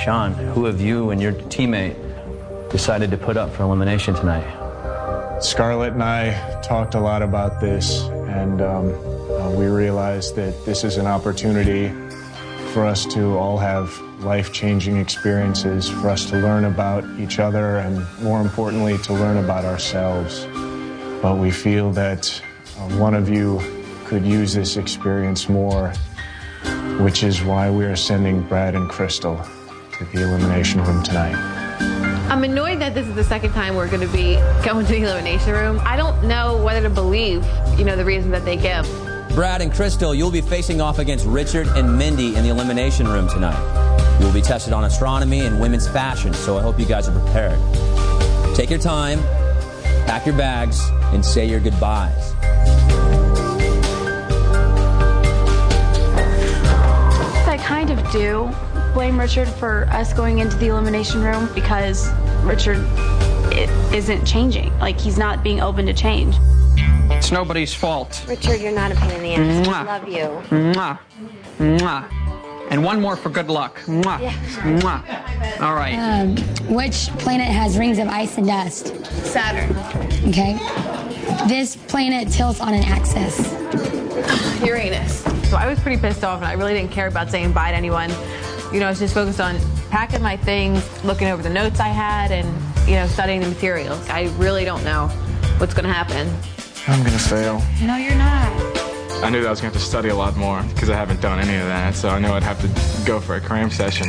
Sean, who have you and your teammate decided to put up for elimination tonight? Scarlett and I talked a lot about this, and we realized that this is an opportunity for us to all have life-changing experiences, for us to learn about each other, and more importantly, to learn about ourselves. But we feel that one of you could use this experience more, which is why we are sending Brad and Crystal to the elimination room tonight. I'm annoyed that this is the second time we're going to be going to the elimination room. I don't know whether to believe, the reason that they give. Brad and Crystal, you'll be facing off against Richard and Mindy in the elimination room tonight. You will be tested on astronomy and women's fashion, so I hope you guys are prepared. Take your time, pack your bags, and say your goodbyes. I kind of do blame Richard for us going into the elimination room because Richard isn't changing. Like, he's not being open to change. It's nobody's fault. Richard, you're not a pain in the ass. Mwah. I love you. Mwah. Mwah. And one more for good luck. Mwah. Yeah. Mwah. All right. Which planet has rings of ice and dust? Saturn. Okay. This planet tilts on an axis. Uranus. So I was pretty pissed off, and I really didn't care about saying bye to anyone. I was just focused on packing my things, looking over the notes I had, and, studying the materials. I really don't know what's going to happen. I'm gonna fail. No, you're not. I knew that I was going to have to study a lot more because I haven't done any of that, so I knew I'd have to go for a cram session.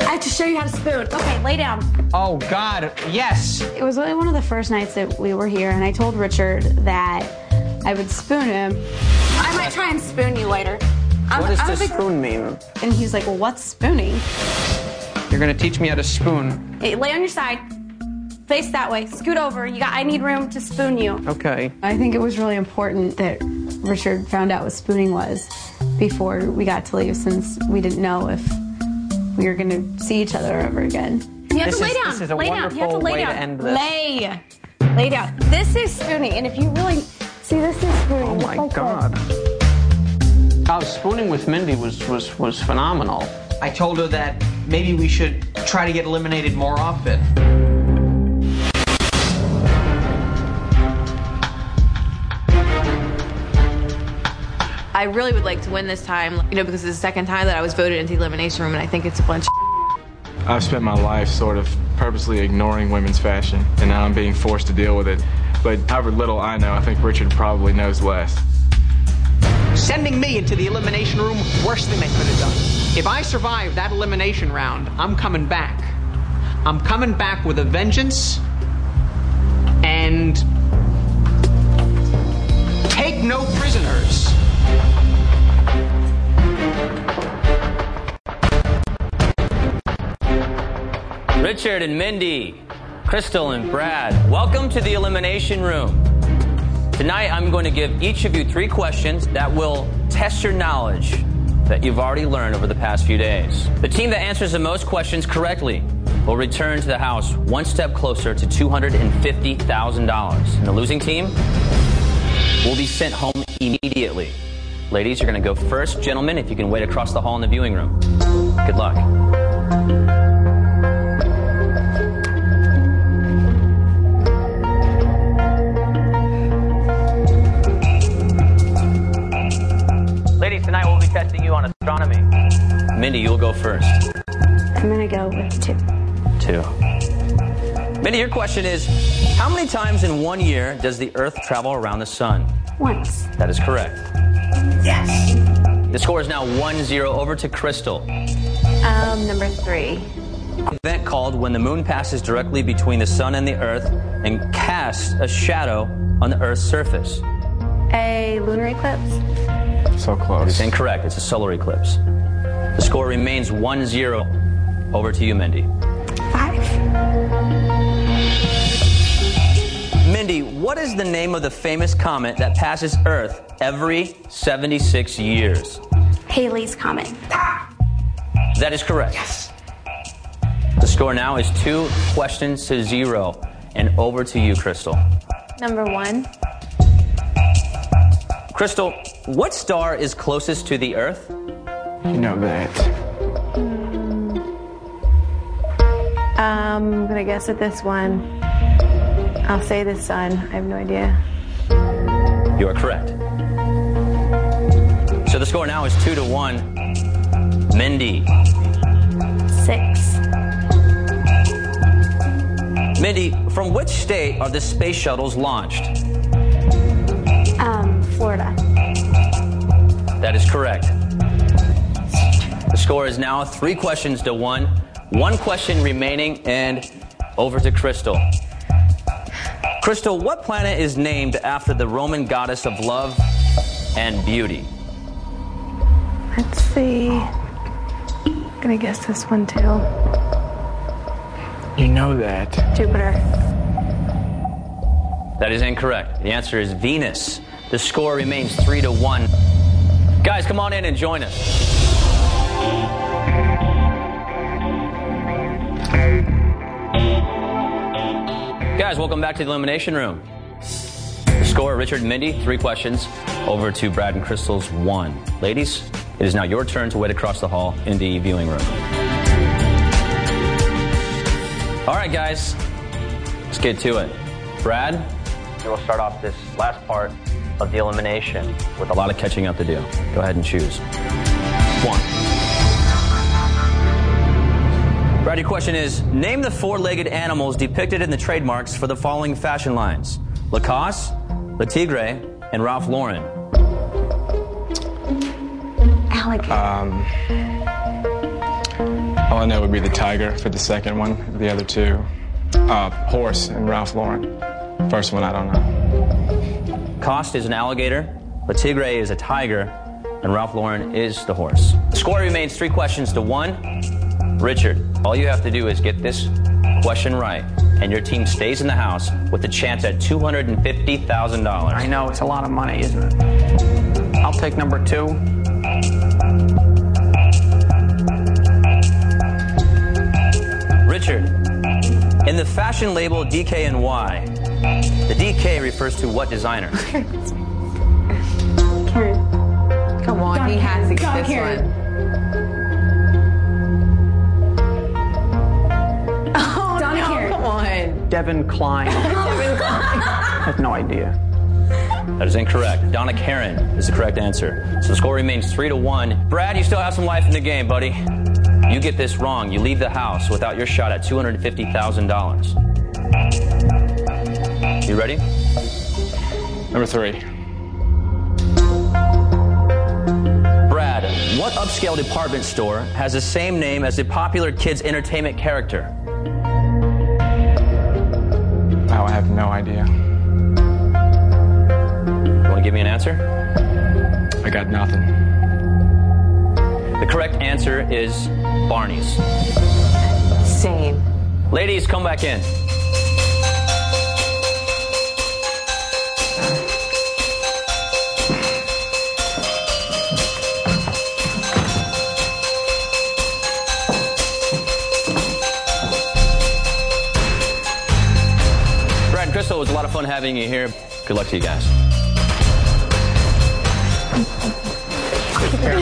I have to show you how to spoon. Okay, lay down. Oh, God, yes. It was really one of the first nights that we were here, and I told Richard that I would spoon him. I might try and spoon you later. What does to spoon mean? And he's like, well, what's spooning? You're going to teach me how to spoon. Hey, lay on your side. Face that way. Scoot over. I need room to spoon you. Okay. I think it was really important that Richard found out what spooning was before we got to leave, since we didn't know if we were going to see each other ever again. You have to lay down. This is a lay wonderful down. You have to lay way down. to end this. Lay down. This is spooning, and if you really see, this is spooning. Oh, my God. Spooning with Mindy was phenomenal. I told her that maybe we should try to get eliminated more often. I really would like to win this time, because it's the second time that I was voted into the elimination room, and I think it's a bunch of I've spent my life sort of purposely ignoring women's fashion, and now I'm being forced to deal with it. But however little I know, I think Richard probably knows less. Sending me into the elimination room, worse than they could have done. If I survive that elimination round, I'm coming back. I'm coming back with a vengeance, and take no prisoners. Richard and Mindy, Crystal and Brad, welcome to the elimination room. Tonight, I'm going to give each of you 3 questions that will test your knowledge that you've already learned over the past few days. The team that answers the most questions correctly will return to the house one step closer to $250,000. And the losing team will be sent home immediately. Ladies, you're going to go first. Gentlemen, if you can wait across the hall in the viewing room. Good luck. Ladies, tonight we'll be testing you on astronomy. Mindy, you'll go first. I'm going to go with 2. 2. Mindy, your question is, how many times in 1 year does the Earth travel around the sun? Once. That is correct. Yes. The score is now 1-0 over to Crystal. Number 3. An event called when the moon passes directly between the sun and the Earth and casts a shadow on the Earth's surface. A lunar eclipse. So close. It's incorrect. It's a solar eclipse. The score remains 1-0. Over to you, Mindy. 5. Mindy, what is the name of the famous comet that passes Earth every 76 years? Halley's Comet. That is correct. Yes. The score now is 2 questions to 0. And over to you, Crystal. Number 1. Crystal, what star is closest to the Earth? You know that. I'm gonna guess at this one. I'll say the sun. I have no idea. You are correct. So the score now is 2-1. Mindy. 6. Mindy, from which state are the space shuttles launched? Florida. That is correct. The score is now 3 questions to 1. 1 question remaining, and over to Crystal. Crystal, what planet is named after the Roman goddess of love and beauty? Let's see. I'm gonna guess this one too. You know that. Jupiter. That is incorrect. The answer is Venus. The score remains 3-1. Guys, come on in and join us. Guys, welcome back to the Elimination Room. The score, Richard and Mindy, 3 questions. Over to Brad and Crystal's 1. Ladies, it is now your turn to wade across the hall in the viewing room. All right, guys, let's get to it. Brad, we will start off this last part of the elimination with a lot of catching up to do. Go ahead and choose 1. Brad, your question is, name the 4-legged animals depicted in the trademarks for the following fashion lines: Lacoste, Le Tigre, and Ralph Lauren. Alligator. All I know would be the tiger for the second one. The other 2, horse and Ralph Lauren. First one, I don't know. Lacoste is an alligator, Le Tigre is a tiger, and Ralph Lauren is the horse. The score remains 3 questions to 1. Richard, all you have to do is get this question right, and your team stays in the house with a chance at $250,000. I know, it's a lot of money, isn't it? I'll take number 2. Richard, in the fashion label DKNY, the DK refers to what designer? Karen. Come on, he has to get this Karen. one. Oh, Donna no, Karen. come on. Devin Klein. I have no idea. That is incorrect. Donna Karen is the correct answer. So the score remains 3-1. Brad, you still have some life in the game, buddy. You get this wrong, you leave the house without your shot at $250,000. You ready? Number 3. Brad, what upscale department store has the same name as the popular kids' entertainment character? Oh, I have no idea. You want to give me an answer? I got nothing. The correct answer is Barney's. Same. Ladies, come back in. Brad and Crystal, it was a lot of fun having you here. Good luck to you guys.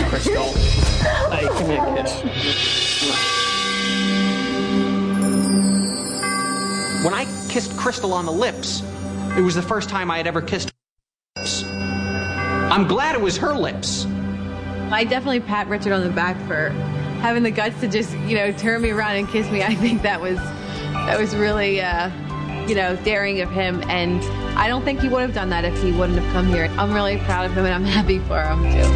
Crystal. Hey, give me a kiss. When I kissed Crystal on the lips, it was the first time I had ever kissed her lips. I'm glad it was her lips. I definitely pat Richard on the back for having the guts to just, turn me around and kiss me. I think that was really, daring of him. And I don't think he would have done that if he wouldn't have come here. I'm really proud of him, and I'm happy for him, too.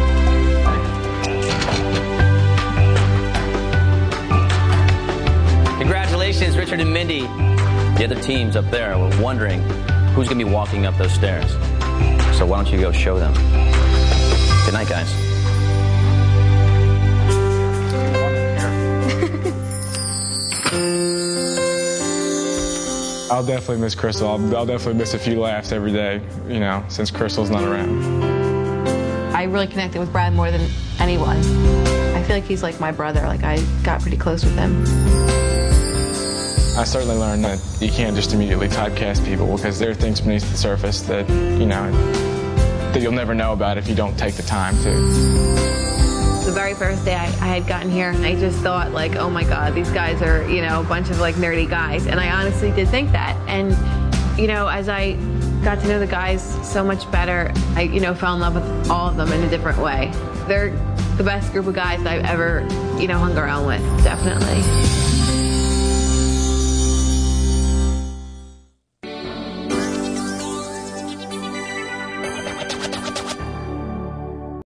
Congratulations, Richard and Mindy. The other teams up there were wondering who's going to be walking up those stairs. So why don't you go show them? Good night, guys. I'll definitely miss Crystal. I'll definitely miss a few laughs every day, since Crystal's not around. I really connected with Brad more than anyone. I feel like he's like my brother. Like, I got pretty close with him. I certainly learned that you can't just immediately typecast people because there are things beneath the surface that, that you'll never know about if you don't take the time to. The very first day I had gotten here, I just thought, like, oh my God, these guys are, you know, a bunch of, like, nerdy guys. And I honestly did think that. And, you know, as I got to know the guys so much better, I, you know, fell in love with all of them in a different way. They're the best group of guys that I've ever, you know, hung around with, definitely.